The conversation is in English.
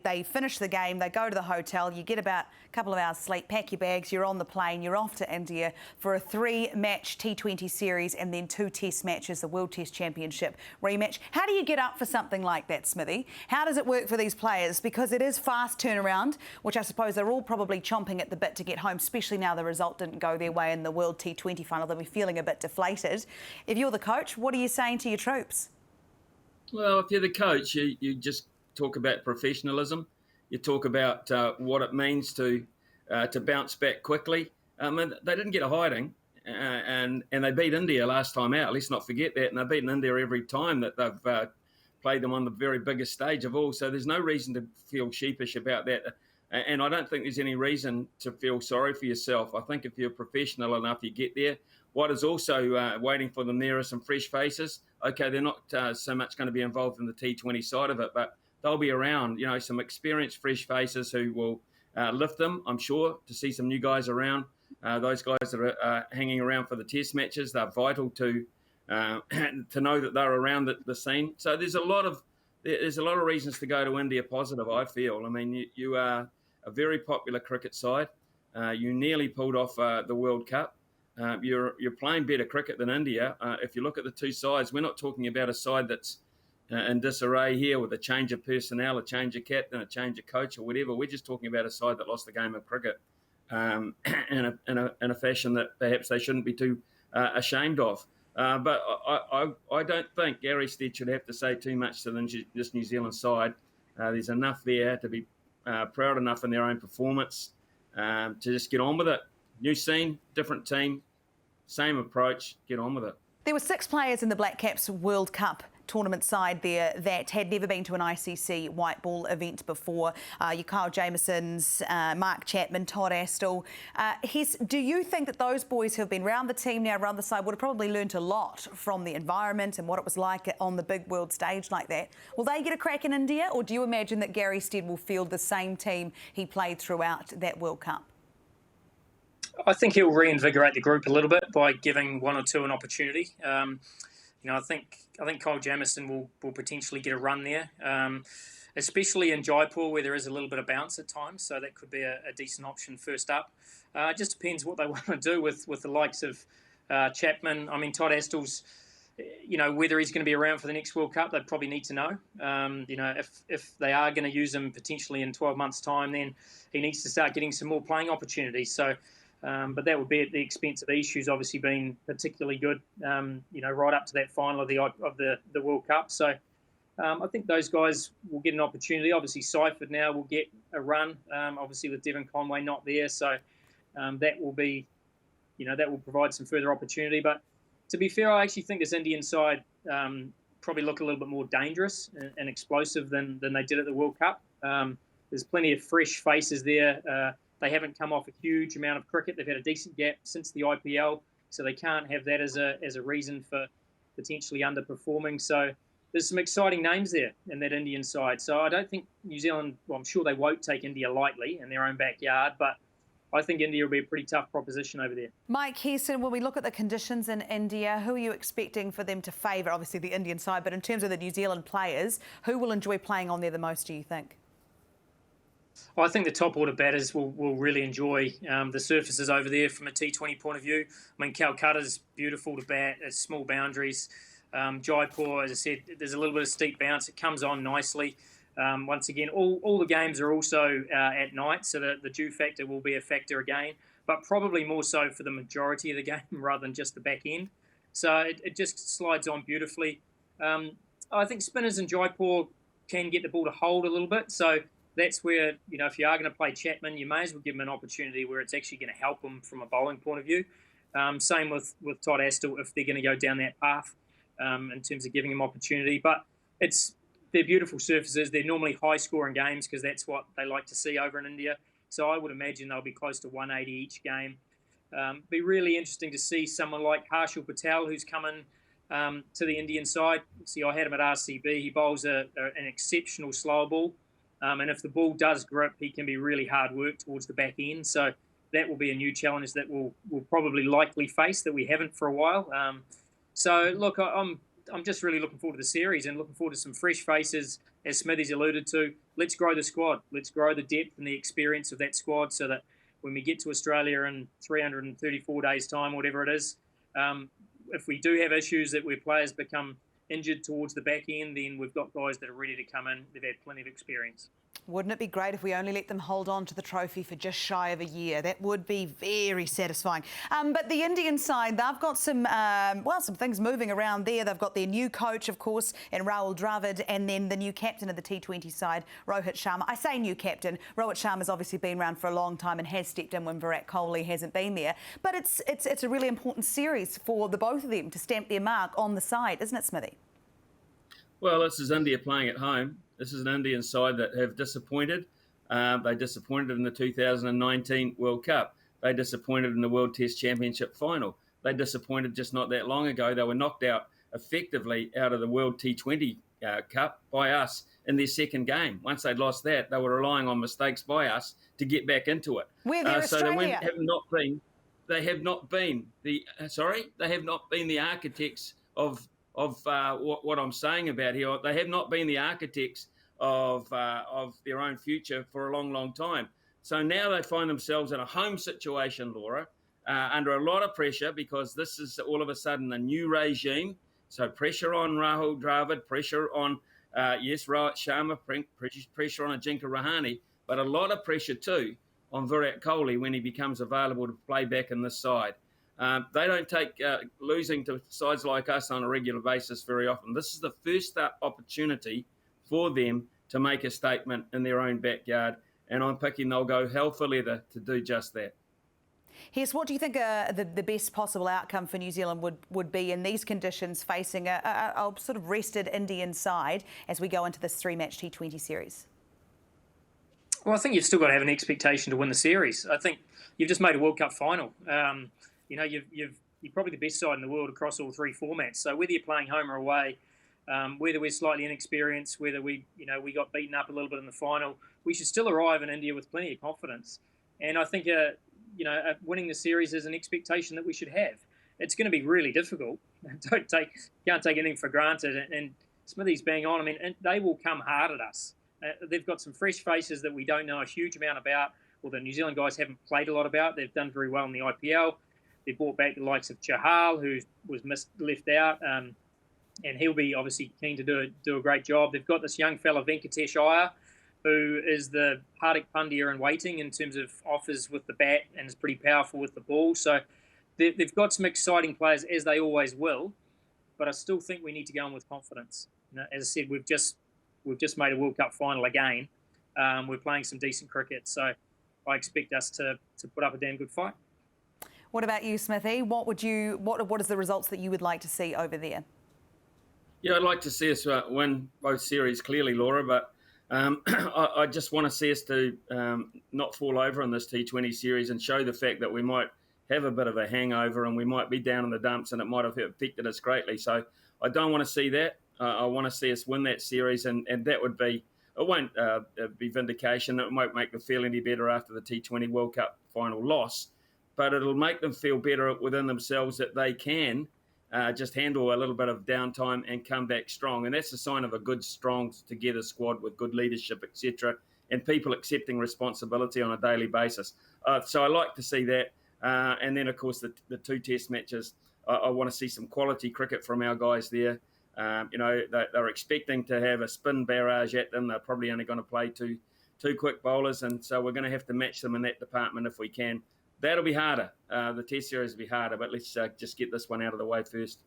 they finish the game, they go to the hotel, you get about a couple of hours sleep, pack your bags, you're on the plane, you're off to India for a 3-match T20 series and then 2 test matches, the World Test Championship rematch. How do you get up for something like that, Smithy? How does it work for these players? Because it is fast turnaround, which I suppose they're all probably chomping at the bit to get home, especially now the result didn't go their way in the World T20 final. They'll be feeling a bit deflated. If you're the coach, what are you saying to your troops? Well, if you're the coach, you just talk about professionalism. You talk about what it means to bounce back quickly. And they didn't get a hiding, and they beat India last time out. Let's not forget that. And they've beaten India every time that they've played them on the very biggest stage of all. So there's no reason to feel sheepish about that. And I don't think there's any reason to feel sorry for yourself. I think if you're professional enough, you get there. What is also waiting for them there are some fresh faces. Okay, they're not so much going to be involved in the T20 side of it, but they'll be around, some experienced, fresh faces who will lift them, I'm sure, to see some new guys around. Those guys that are hanging around for the test matches, they're vital to know that they're around the scene. So there's a lot of reasons to go to India positive, I feel. I mean, you are a very popular cricket side. You nearly pulled off the World Cup. You're playing better cricket than India. If you look at the two sides, we're not talking about a side that's in disarray here with a change of personnel, a change of captain, a change of coach or whatever. We're just talking about a side that lost the game of cricket in a fashion that perhaps they shouldn't be too ashamed of. But I don't think Gary Stead should have to say too much to this New Zealand side. There's enough there to be proud enough in their own performance to just get on with it. New scene, different team, same approach, get on with it. There were 6 players in the Blackcaps World Cup tournament side there that had never been to an ICC white ball event before. Your Kyle Jamiesons, Mark Chapman, Todd Astle. Do you think that those boys who have been around the team now, around the side, would have probably learnt a lot from the environment and what it was like on the big world stage like that? Will they get a crack in India, or do you imagine that Gary Stead will field the same team he played throughout that World Cup? I think he'll reinvigorate the group a little bit by giving one or two an opportunity. I think Kyle Jamieson will potentially get a run there, especially in Jaipur where there is a little bit of bounce at times. So that could be a decent option first up. It just depends what they want to do with the likes of Chapman. I mean, Todd Astle's, whether he's going to be around for the next World Cup, they probably need to know. If they are going to use him potentially in 12 months' time, then he needs to start getting some more playing opportunities. So. But that would be at the expense of Issues obviously being particularly good, right up to that final of the World Cup. So I think those guys will get an opportunity. Obviously, Seifert now will get a run, obviously with Devon Conway not there. So that will be, that will provide some further opportunity. But to be fair, I actually think this Indian side probably look a little bit more dangerous and explosive than they did at the World Cup. There's plenty of fresh faces there. They haven't come off a huge amount of cricket. They've had a decent gap since the IPL, so they can't have that as a reason for potentially underperforming. So there's some exciting names there in that Indian side. So I don't think New Zealand, well, I'm sure they won't take India lightly in their own backyard, but I think India will be a pretty tough proposition over there. Mike Hesson, when we look at the conditions in India, who are you expecting for them to favour? Obviously the Indian side, but in terms of the New Zealand players, who will enjoy playing on there the most, do you think? I think the top order batters will really enjoy the surfaces over there from a T20 point of view. I mean, Calcutta's beautiful to bat, it's small boundaries. Jaipur, as I said, there's a little bit of steep bounce. It comes on nicely. Once again, all the games are also at night, so the dew factor will be a factor again, but probably more so for the majority of the game rather than just the back end. So it just slides on beautifully. I think spinners in Jaipur can get the ball to hold a little bit, so that's where, if you are going to play Chapman, you may as well give him an opportunity where it's actually going to help him from a bowling point of view. Same with Todd Astle if they're going to go down that path in terms of giving him opportunity. But they're beautiful surfaces. They're normally high-scoring games because that's what they like to see over in India. So I would imagine they'll be close to 180 each game. Be really interesting to see someone like Harshal Patel, who's coming to the Indian side. See, I had him at RCB. He bowls an exceptional slower ball. And if the ball does grip, he can be really hard work towards the back end. So that will be a new challenge that we'll probably likely face that we haven't for a while. So, look, I'm just really looking forward to the series and looking forward to some fresh faces, as Smithy's alluded to. let's grow the squad. Let's grow the depth and the experience of that squad so that when we get to Australia in 334 days' time, whatever it is, if we do have issues that where players become injured towards the back end, then we've got guys that are ready to come in. They've had plenty of experience. Wouldn't it be great if we only let them hold on to the trophy for just shy of a year? That would be very satisfying. But the Indian side, they've got some things moving around there. They've got their new coach, of course, in Rahul Dravid, and then the new captain of the T20 side, Rohit Sharma. I say new captain. Rohit Sharma's obviously been around for a long time and has stepped in when Virat Kohli hasn't been there. But it's a really important series for the both of them to stamp their mark on the side, isn't it, Smithy? Well, this is India playing at home. This is an Indian side that have disappointed. They disappointed in the 2019 World Cup. They disappointed in the World Test Championship final. They disappointed just not that long ago. They were knocked out effectively out of the World T20 Cup by us in their second game. Once they'd lost that, they were relying on mistakes by us to get back into it. We're there, so Australia. they have not been the architects of what I'm saying about here. They have not been the architects of their own future for a long, long time. So now they find themselves in a home situation, Laura, under a lot of pressure because this is all of a sudden a new regime. So pressure on Rahul Dravid, pressure on, Rohit Sharma, pressure on Ajinkya Rahane, but a lot of pressure too on Virat Kohli when he becomes available to play back in this side. They don't take losing to sides like us on a regular basis very often. This is the first opportunity for them to make a statement in their own backyard, and I'm picking they'll go hell for leather to do just that. Hess, what do you think the best possible outcome for New Zealand would be in these conditions, facing a sort of rested Indian side as we go into this three-match T20 series? Well, I think you've still got to have an expectation to win the series. I think you've just made a World Cup final. You're probably the best side in the world across all three formats. So whether you're playing home or away, whether we're slightly inexperienced, whether we got beaten up a little bit in the final, we should still arrive in India with plenty of confidence. And I think winning the series is an expectation that we should have. It's going to be really difficult. Can't take anything for granted. And Smithy's bang on. I mean, they will come hard at us. They've got some fresh faces that we don't know a huge amount about, or the New Zealand guys haven't played a lot about. They've done very well in the IPL. They brought back the likes of Chahal, who was left out, and he'll be obviously keen to do a great job. They've got this young fella, Venkatesh Iyer, who is the Hardik Pandya in waiting in terms of offers with the bat and is pretty powerful with the ball. So they've got some exciting players, as they always will, but I still think we need to go in with confidence. As I said, we've just made a World Cup final again. We're playing some decent cricket, so I expect us to put up a damn good fight. What about you, Smithy? What is the results that you would like to see over there? Yeah, I'd like to see us win both series clearly, Laura, but I just want to see us to not fall over in this T20 series and show the fact that we might have a bit of a hangover and we might be down in the dumps and it might have affected us greatly. So I don't want to see that. I want to see us win that series, and that would be, it won't be vindication. It won't make them feel any better after the T20 World Cup final loss, but it'll make them feel better within themselves that they can just handle a little bit of downtime and come back strong. And that's a sign of a good, strong, together squad with good leadership, etc., and people accepting responsibility on a daily basis. So I like to see that. And then, of course, the two test matches, I want to see some quality cricket from our guys there. They're expecting to have a spin barrage at them. They're probably only going to play two quick bowlers, and so we're going to have to match them in that department if we can. That'll be harder. The test series will be harder, but let's just get this one out of the way first.